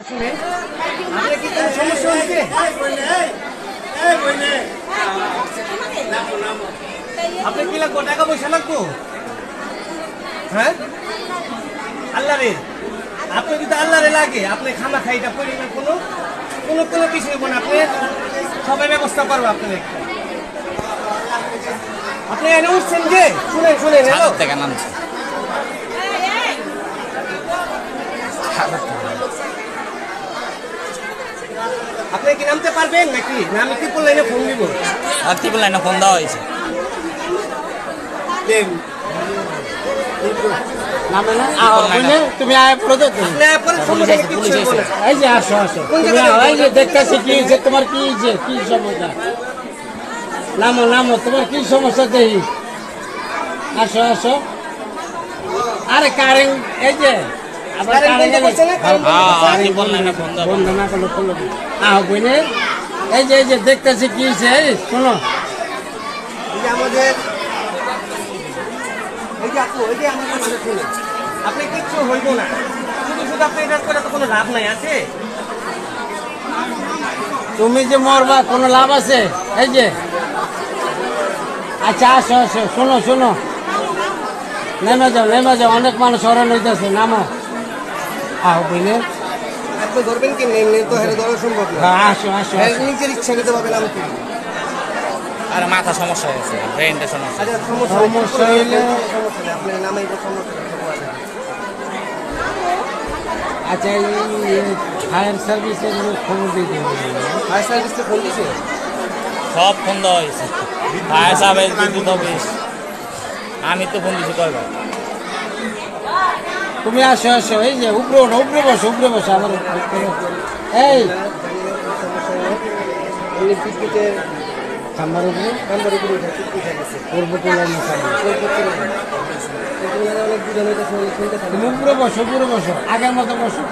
কি কোনো সমস্যা হয়েছে? আপনি কি লাগবো? টাকা পয়সা লাগবো? হ্যাঁ, আল্লাহ রে, আপনি যদি আল্লাহ রে লাগে আপনি খামা খাইটা পরিমাণ কোনো কোনো কোনো কিছু হইব না। আপনি সবাই ব্যবস্থা করবো আপনার। আপনি এনে উঠছেন যে শুনেন শুনেন থেকে নামছে। আপনি কি নামতে পারবেন নাকি না আমি ট্রিপল লাইনে ফোন দিব? আর ট্রিপল লাইনে ফোন দেওয়া হয়েছে। তুমি আয় পড়ো তো, এই যে আসো আসো, এই যে দেখতেছি কি হয়েছে তোমার, কি হয়েছে, কি সমস্যা? নামো নামো, তোমার কি সমস্যা দেখি, আসো আসো। আরে কারেন্ট এই যে আবার কারেন্ট বন্ধ না করলে করলো আহ বুঝলে, এই যে দেখতেছি কি হয়েছে, শোনো আমাদের এই যে আপু, এই যে আমাদের শুনে আপনি কিচ্ছু হইব না, শুধু শুধু আপনি এটা করে তো কোনো লাভ নাই আছে। তুমি যে মরবা কোনো লাভ আছে? এই যে আচ্ছা আসো আসো, শোনো শোনো, নেমে যাও, অনেক মানুষ হরণ হইতেছে, নামো আহ বুঝলে। আপনি ধরবেন কি নেই তো হেরে ধরা সম্ভব না। আসো আসো, নিজের ইচ্ছা নিতে পারবেন আমি কি? আর মাথা সমস্যা হয়েছে, ব্রেনটা সমস্যা। সমস্যা হইলে আপনি নামাই সমস্যা। আচ্ছা এই ফায়ার সার্ভিসের খবর দিতে হবে। ফায়ার সার্ভিসে ফোন দিছে? সব ফোন দেওয়া হয়েছে, ফায়ার সার্ভিস, বিদ্যুৎ অফিস। আমি তো ফোন দিচ্ছি কয়বার। তুমি আসো আসো, এই যে উপরে বসো আমার এই খাম্বার উপরে তুমি উপরে বসো আগের মতো বসো।